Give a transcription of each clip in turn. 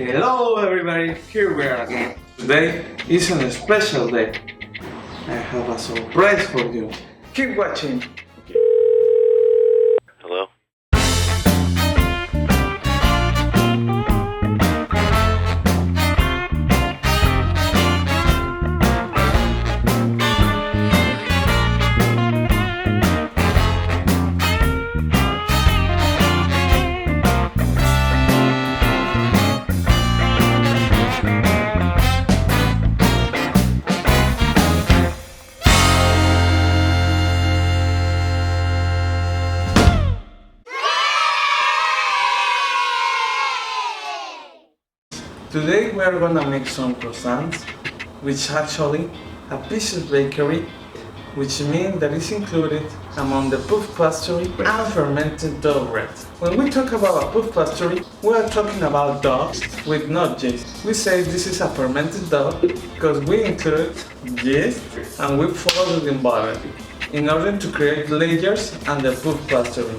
Hello everybody, here we are again. Today is a special day. I have a surprise for you. Keep watching. Hello? Today we are gonna make some croissants, which actually a pieces bakery, which means that is included among the puff pastry and fermented dough bread. When we talk about a puff pastry, we are talking about dough with not yeast. We say this is a fermented dough because we include yeast and we fold it in butter in order to create layers and the puff pastry.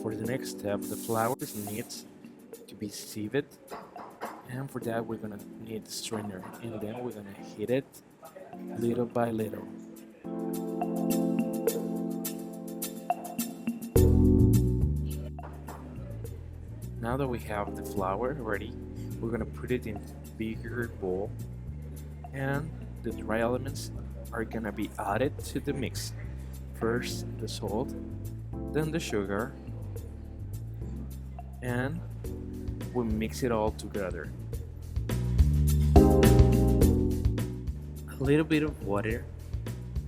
For the next step, the flour needs to be sieved, and for that we're gonna need a strainer, and then we're gonna heat it little by little. Now that we have the flour ready, we're gonna put it in a bigger bowl, and the dry elements are gonna be added to the mix. First the salt, then the sugar, and we mix it all together. A little bit of water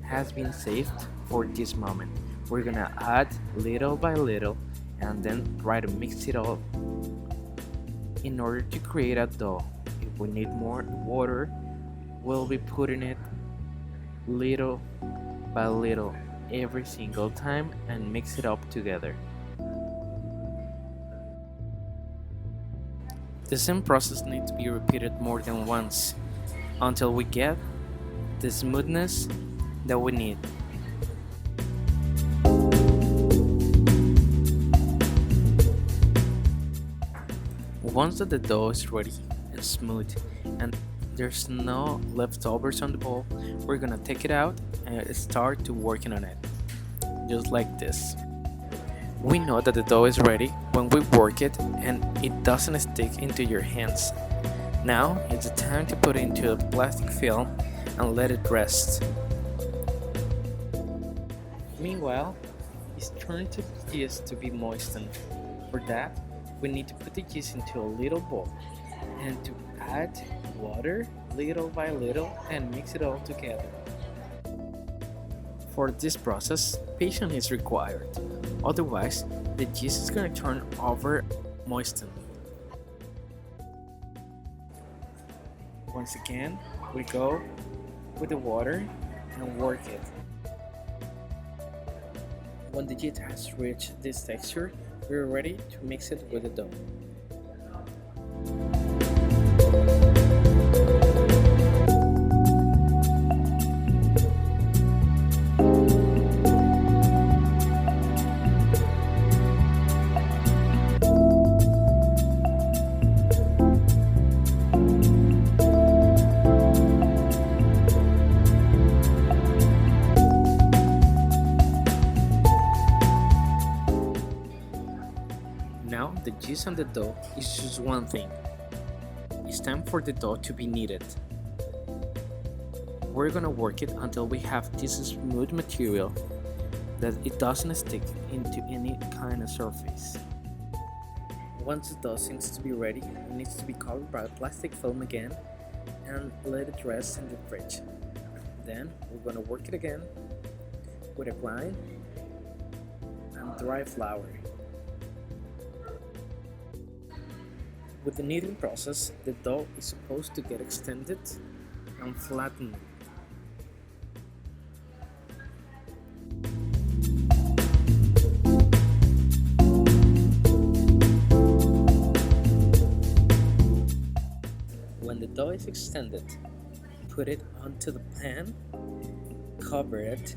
has been saved for this moment. We're gonna add little by little and then try to mix it all in order to create a dough. If we need more water, we'll be putting it little by little every single time and mix it up together. The same process needs to be repeated more than once until we get the smoothness that we need. Once that the dough is ready and smooth and there's no leftovers on the bowl, we're gonna take it out and start to working on it, just like this. We know that the dough is ready when we work it and it doesn't stick into your hands. Now it's the time to put it into a plastic film and let it rest. Meanwhile, it's turning to the yeast to be moistened. For that, we need to put the yeast into a little bowl and to add water little by little and mix it all together. For this process, patience is required, otherwise the yeast is going to turn over moistened. Once again, we go with the water and work it. When the yeast has reached this texture, we're ready to mix it with the dough. Now the yeast on the dough is just one thing. It's time for the dough to be kneaded. We're gonna work it until we have this smooth material that it doesn't stick into any kind of surface. Once the dough seems to be ready, it needs to be covered by a plastic film again and let it rest in the fridge. Then we're gonna work it again with a grind and dry flour. With the kneading process, the dough is supposed to get extended and flatten it. When the dough is extended, put it onto the pan, cover it,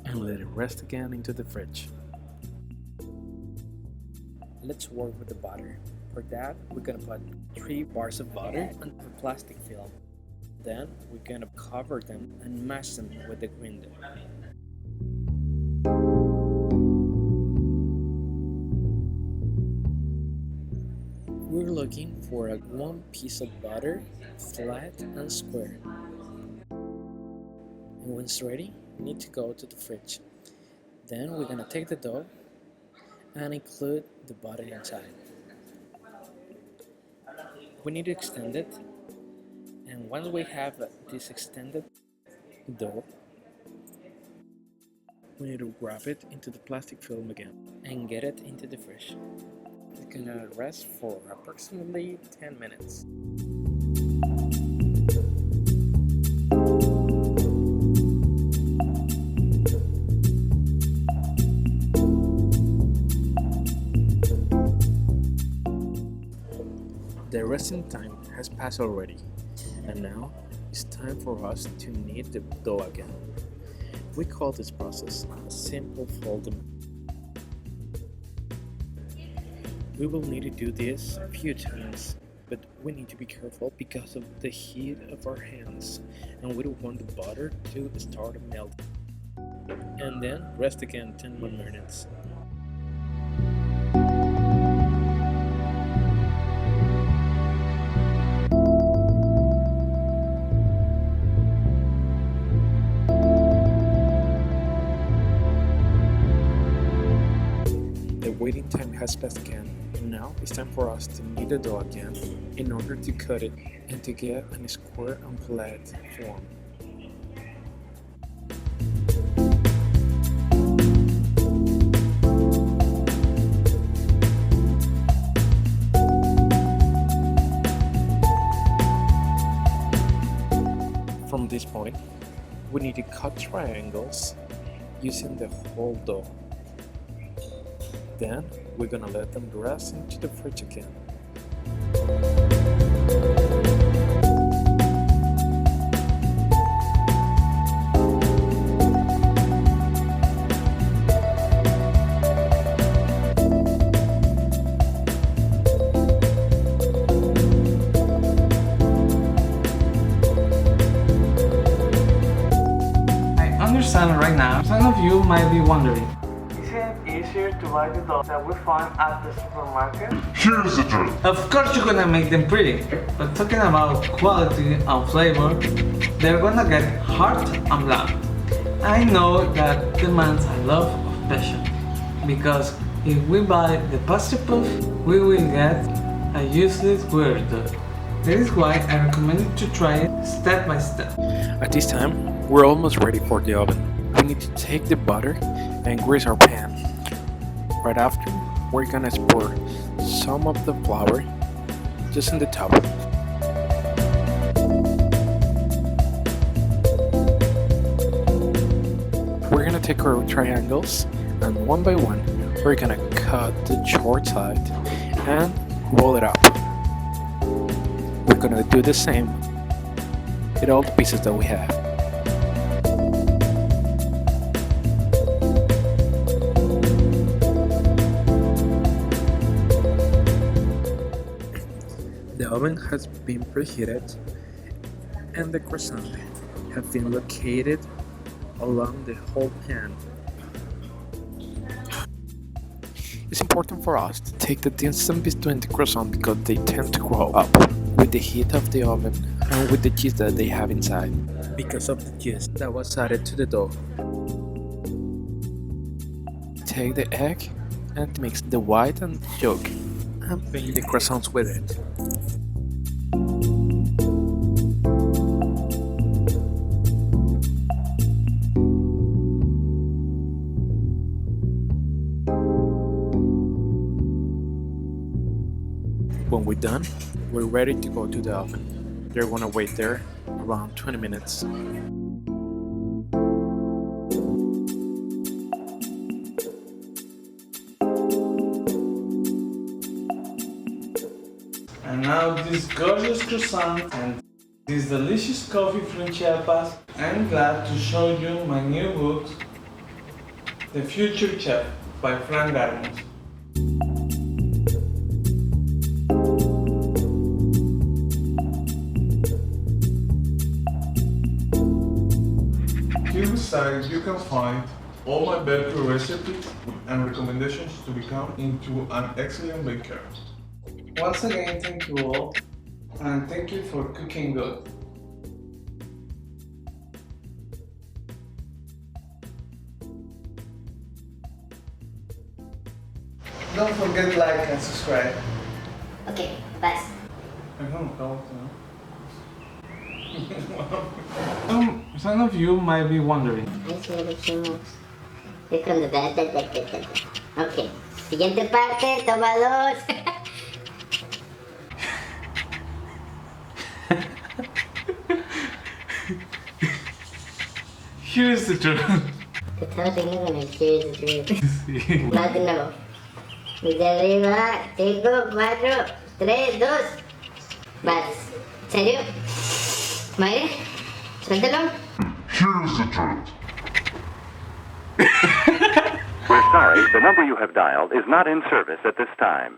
and let it rest again into the fridge. Let's work with the butter. For that, we're gonna put 3 bars of butter on the plastic film. Then we're gonna cover them and mash them with the grinder. We're looking for a 1 piece of butter, flat and square. And when it's ready, we need to go to the fridge. Then we're gonna take the dough and include the butter inside. We need to extend it, and once we have this extended dough, we need to wrap it into the plastic film again and get it into the fridge. It's gonna rest for approximately 10 minutes. The resting time has passed already, and now it's time for us to knead the dough again. We call this process a simple folding. We will need to do this a few times, but we need to be careful because of the heat of our hands, and we don't want the butter to start melting. And then rest again 10 more minutes. The waiting time has passed again, and now it's time for us to knead the dough again in order to cut it and to get a square and flat form. From this point, we need to cut triangles using the whole dough. Then we're gonna let them rest into the fridge again. I understand right now, some of you might be wondering, isn't it easier to buy the dough that we find at the supermarket? Here's the truth. Of course you're gonna make them pretty, but talking about quality and flavor, they're gonna get hard and bland. I know that demands a lot of patience, because if we buy the pastry puff, we will get a useless weird dough. That is why I recommend you to try it step by step. At this time, we're almost ready for the oven. We need to take the butter and grease our pan. Right after, we're gonna pour some of the flour just in the top. We're gonna take our triangles and one by one, we're gonna cut the short side and roll it up. We're gonna do the same with all the pieces that we have. The oven has been preheated and the croissants have been located along the whole pan. It's important for us to take the distance between the croissants because they tend to grow up with the heat of the oven and with the cheese that they have inside because of the juice that was added to the dough. Take the egg and mix the white and yolk and fill the croissants with it. When we're done, we're ready to go to the oven. They're gonna wait there around 20 minutes. And now this gorgeous croissant and this delicious coffee from Chiapas. I'm glad to show you my new book, The Future Chef by Frank Garmos. Here beside you can find all my bakery recipes and recommendations to become into an excellent baker. Once again, thank you all, and thank you for cooking good. Don't forget to like and subscribe. Okay, bye. Some of you might be wondering. Ay, sí, lo hicimos. Es cuando Ok, siguiente parte, toma 2. Here's the truth. Te estaba teniendo con el cheese, sí. Va de nuevo. Desde arriba, 5, 4, 3, 2. Vas. ¿Serio? ¿Vale? Suéltalo. Here's the truth. We're sorry, the number you have dialed is not in service at this time.